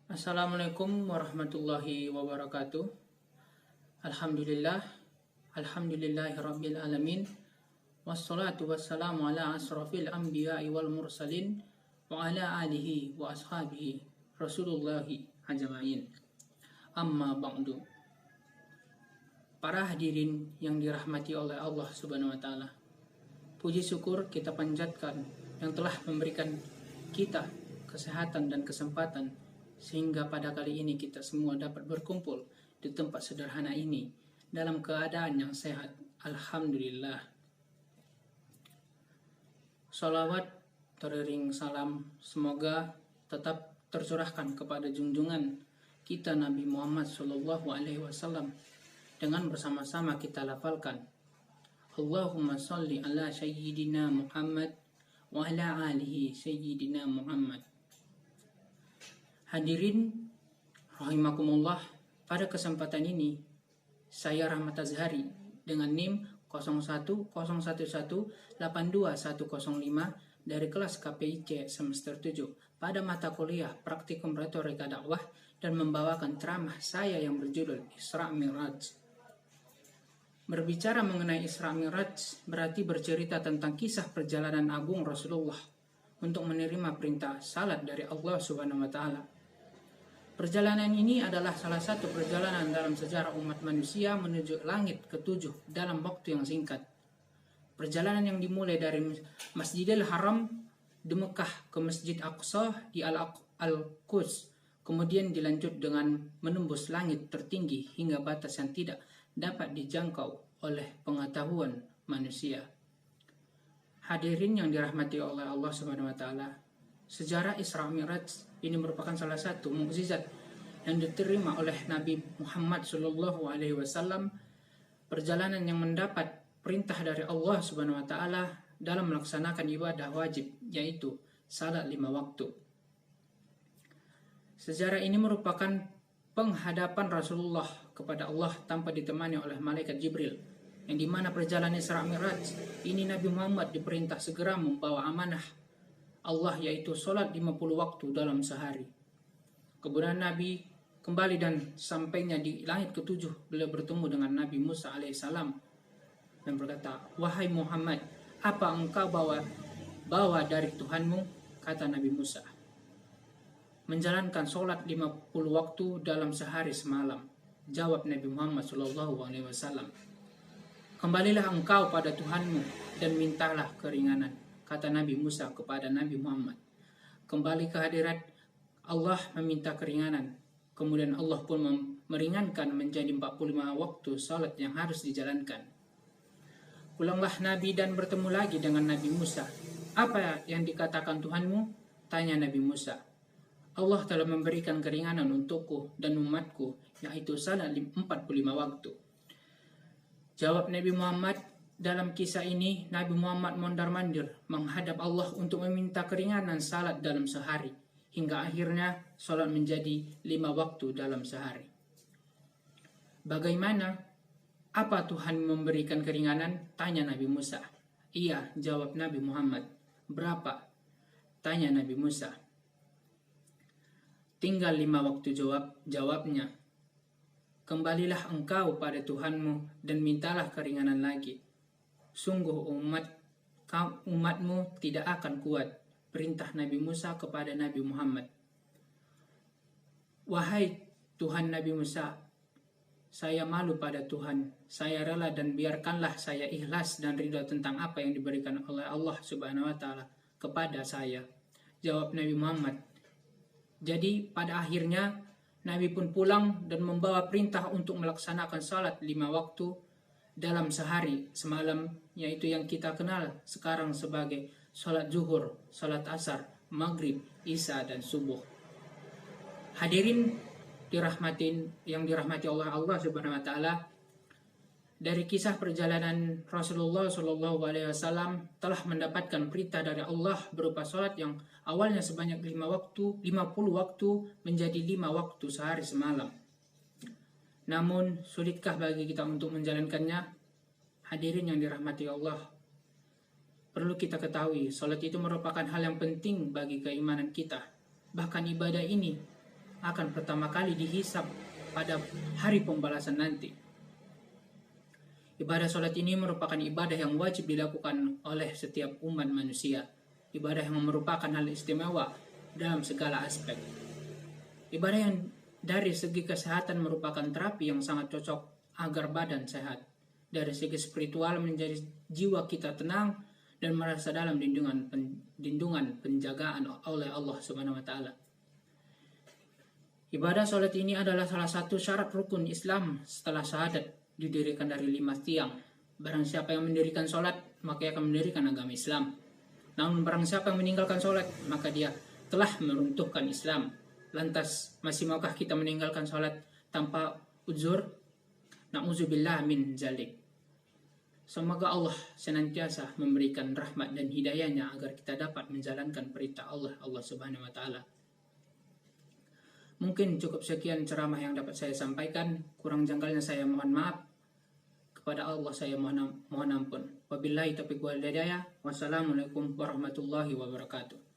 Assalamualaikum warahmatullahi wabarakatuh. Alhamdulillah, alhamdulillahirabbil alamin. Wassalatu wassalamu ala asrafil anbiya'i wal mursalin wa ala alihi wa ashabihi Rasulullahi ajma'in. Amma ba'du. Para hadirin yang dirahmati oleh Allah Subhanahu wa taala. Puji syukur kita panjatkan yang telah memberikan kita kesehatan dan kesempatan sehingga pada kali ini kita semua dapat berkumpul di tempat sederhana ini dalam keadaan yang sehat. Alhamdulillah. Salawat teriring salam semoga tetap tercurahkan kepada junjungan kita Nabi Muhammad SAW dengan bersama-sama kita lafalkan Allahumma salli ala sayyidina Muhammad wa ala alihi sayyidina Muhammad. Hadirin rahimakumullah, pada kesempatan ini saya Rahmat Azhari dengan NIM 0101182105 dari kelas KPIC semester 7 pada mata kuliah Praktikum Retorika Dakwah dan membawakan ceramah saya yang berjudul Isra Mi'raj. Berbicara mengenai Isra Mi'raj berarti bercerita tentang kisah perjalanan agung Rasulullah untuk menerima perintah salat dari Allah Subhanahu wa taala. Perjalanan ini adalah salah satu perjalanan dalam sejarah umat manusia menuju langit ketujuh dalam waktu yang singkat. Perjalanan yang dimulai dari Masjidil Haram di Mekah ke Masjid Aqsa di Al-Quds, kemudian dilanjut dengan menembus langit tertinggi hingga batas yang tidak dapat dijangkau oleh pengetahuan manusia. Hadirin yang dirahmati oleh Allah Subhanahu wa taala, sejarah Isra Mi'raj ini merupakan salah satu mukjizat yang diterima oleh Nabi Muhammad SAW, perjalanan yang mendapat perintah dari Allah Subhanahu wa taala dalam melaksanakan ibadah wajib, yaitu salat 5 waktu. Sejarah ini merupakan penghadapan Rasulullah kepada Allah tanpa ditemani oleh malaikat Jibril, yang dimana perjalanan Isra Mi'raj ini Nabi Muhammad diperintah segera membawa amanah Allah, yaitu sholat 50 waktu dalam sehari. Kemudian Nabi kembali dan sampainya di langit ketujuh, beliau bertemu dengan Nabi Musa alaihissalam dan berkata, "Wahai Muhammad, apa engkau bawa dari Tuhanmu?" Kata Nabi Musa, "Menjalankan sholat 50 waktu dalam sehari semalam." Jawab Nabi Muhammad SAW, "Kembalilah engkau pada Tuhanmu dan mintalah keringanan." Kata Nabi Musa kepada Nabi Muhammad, "Kembali ke hadirat Allah meminta keringanan." Kemudian Allah pun meringankan menjadi 45 waktu salat yang harus dijalankan. Pulanglah Nabi dan bertemu lagi dengan Nabi Musa. "Apa yang dikatakan Tuhanmu?" tanya Nabi Musa. "Allah telah memberikan keringanan untukku dan umatku, yaitu salat 45 waktu." Jawab Nabi Muhammad, dalam kisah ini Nabi Muhammad mondar-mandir menghadap Allah untuk meminta keringanan salat dalam sehari, hingga akhirnya salat menjadi 5 waktu dalam sehari. "Bagaimana? Apa Tuhan memberikan keringanan?" tanya Nabi Musa. "Iya," jawab Nabi Muhammad. "Berapa?" tanya Nabi Musa. "Tinggal 5 waktu," jawabnya. "Kembalilah engkau pada Tuhanmu dan mintalah keringanan lagi. Sungguh umatmu tidak akan kuat." Perintah Nabi Musa kepada Nabi Muhammad. "Wahai Tuhan Nabi Musa, saya malu pada Tuhan. Saya rela dan biarkanlah saya ikhlas dan ridha tentang apa yang diberikan oleh Allah Subhanahu wa taala kepada saya." Jawab Nabi Muhammad. Jadi pada akhirnya Nabi pun pulang dan membawa perintah untuk melaksanakan salat 5 waktu dalam sehari semalam, yaitu yang kita kenal sekarang sebagai salat zuhur, salat asar, maghrib, isya, dan subuh. Hadirin yang dirahmati oleh Allah Subhanahu wa taala, dari kisah perjalanan Rasulullah SAW telah mendapatkan perintah dari Allah berupa salat yang awalnya sebanyak 50 waktu menjadi 5 waktu sehari semalam. Namun, sulitkah bagi kita untuk menjalankannya? Hadirin yang dirahmati Allah, perlu kita ketahui, salat itu merupakan hal yang penting bagi keimanan kita. Bahkan ibadah ini akan pertama kali dihisab pada hari pembalasan nanti. Ibadah sholat ini merupakan ibadah yang wajib dilakukan oleh setiap umat manusia. Ibadah yang merupakan hal istimewa dalam segala aspek. Ibadah yang dari segi kesehatan merupakan terapi yang sangat cocok agar badan sehat. Dari segi spiritual menjadi jiwa kita tenang dan merasa dalam lindungan penjagaan oleh Allah Subhanahu wa taala. Ibadah sholat ini adalah salah satu syarat rukun Islam setelah syahadat, didirikan dari 5 tiang. Barang siapa yang mendirikan sholat, maka akan mendirikan agama Islam. Namun barang siapa yang meninggalkan sholat, maka dia telah meruntuhkan Islam. Lantas, masih maukah kita meninggalkan sholat tanpa uzur? Na'udzubillah min zalik. Semoga Allah senantiasa memberikan rahmat dan hidayahnya agar kita dapat menjalankan perintah Allah Subhanahu wa taala. Mungkin cukup sekian ceramah yang dapat saya sampaikan. Kurang janggalnya saya mohon maaf. Kepada Allah saya mohon ampun. Wabillahi taufiq wal hidayah. Wassalamualaikum warahmatullahi wabarakatuh.